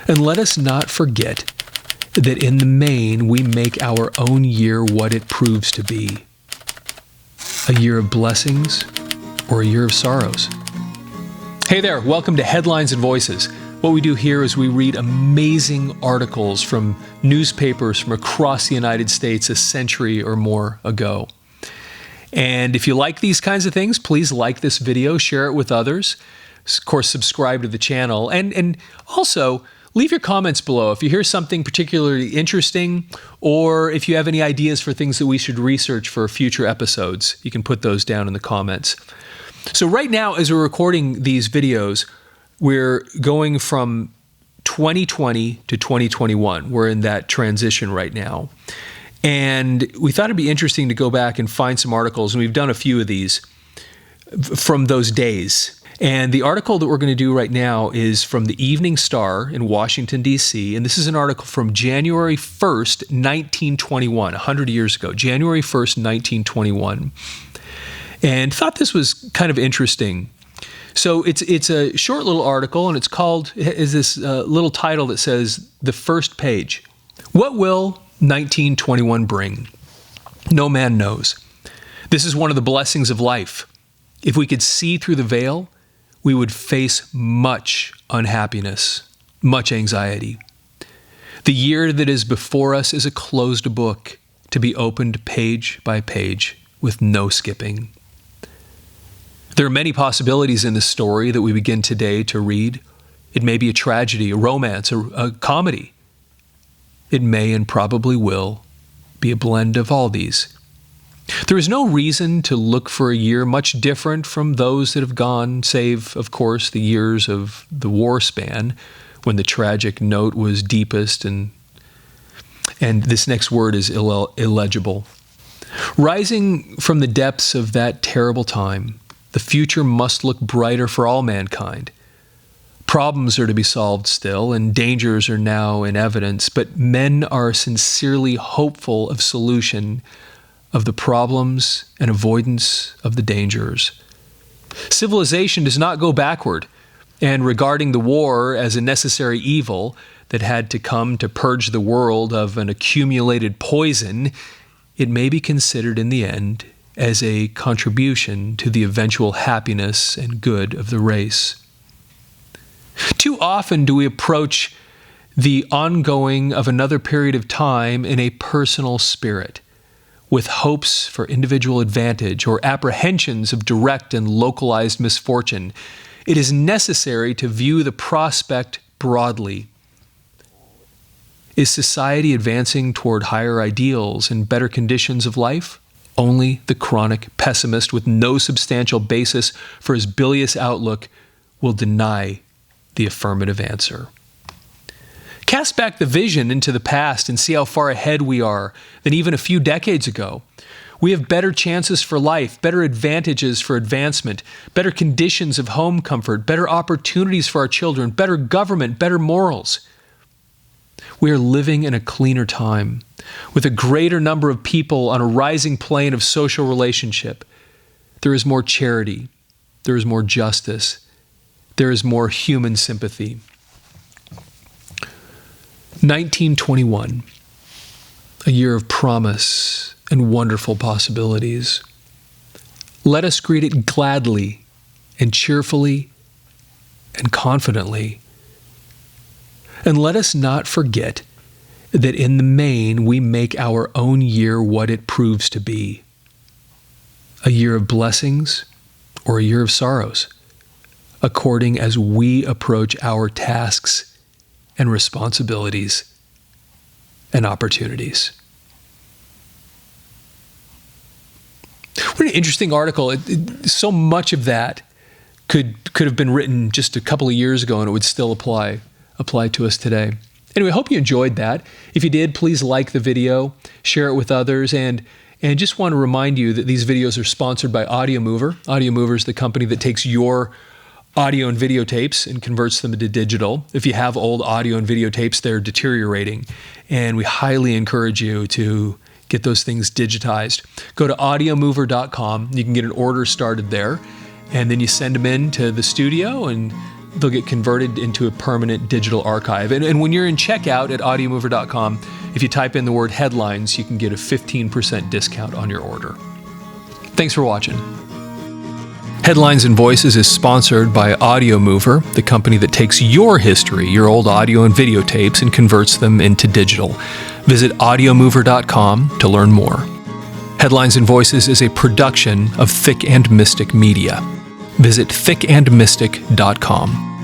And let us not forget that in the main, we make our own year what it proves to be. A year of blessings or a year of sorrows. Hey there, welcome to Headlines and Voices. What we do here is we read amazing articles from newspapers from across the United States a century or more ago. And if you like these kinds of things, please like this video, share it with others. Of course, subscribe to the channel. And also, leave your comments below if you hear something particularly interesting, or if you have any ideas for things that we should research for future episodes. You can put those down in the comments. So right now, as we're recording these videos, we're going from 2020 to 2021. We're in that transition right now. And we thought it'd be interesting to go back and find some articles, and we've done a few of these from those days. And the article that we're going to do right now is from the Evening Star in Washington, D.C., and this is an article from January 1st, 1921, 100 years ago, January 1st, 1921, and thought this was kind of interesting. So it's a short little article, and it's called, is this little title that says, The First Page. What will 1921 bring? No man knows. This is one of the blessings of life. If we could see through the veil, we would face much unhappiness, much anxiety. The year that is before us is a closed book to be opened page by page with no skipping. There are many possibilities in this story that we begin today to read. It may be a tragedy, a romance, a comedy. It may and probably will be a blend of all these. There is no reason to look for a year much different from those that have gone, save, of course, the years of the war span, when the tragic note was deepest, and this next word is illegible. Rising from the depths of that terrible time, the future must look brighter for all mankind. Problems are to be solved still, and dangers are now in evidence, but men are sincerely hopeful of solution of the problems and avoidance of the dangers. Civilization does not go backward, and regarding the war as a necessary evil that had to come to purge the world of an accumulated poison, it may be considered in the end as a contribution to the eventual happiness and good of the race. Too often do we approach the ongoing of another period of time in a personal spirit, with hopes for individual advantage or apprehensions of direct and localized misfortune. It is necessary to view the prospect broadly. Is society advancing toward higher ideals and better conditions of life? Only the chronic pessimist with no substantial basis for his bilious outlook will deny the affirmative answer. Cast back the vision into the past and see how far ahead we are than even a few decades ago. We have better chances for life, better advantages for advancement, better conditions of home comfort, better opportunities for our children, better government, better morals. We are living in a cleaner time, with a greater number of people on a rising plane of social relationship. There is more charity, there is more justice, there is more human sympathy. 1921, a year of promise and wonderful possibilities. Let us greet it gladly and cheerfully and confidently. And let us not forget that in the main we make our own year what it proves to be. A year of blessings or a year of sorrows, according as we approach our tasks and responsibilities and opportunities. What an interesting article. So much of that could have been written just a couple of years ago, and it would still apply to us today. Anyway, I hope you enjoyed that. If you did, please like the video, share it with others, and just want to remind you that these videos are sponsored by Audio Mover. Audio Mover is the company that takes your audio and videotapes and converts them into digital. If you have old audio and videotapes, they're deteriorating, and we highly encourage you to get those things digitized. Go to audiomover.com. You can get an order started there, and then you send them in to the studio, and they'll get converted into a permanent digital archive. And when you're in checkout at audiomover.com, if you type in the word headlines, you can get a 15% discount on your order. Thanks for watching. Headlines and Voices is sponsored by Audio Mover, the company that takes your history, your old audio and videotapes, and converts them into digital. Visit audiomover.com to learn more. Headlines and Voices is a production of Thick and Mystic Media. Visit thickandmystic.com.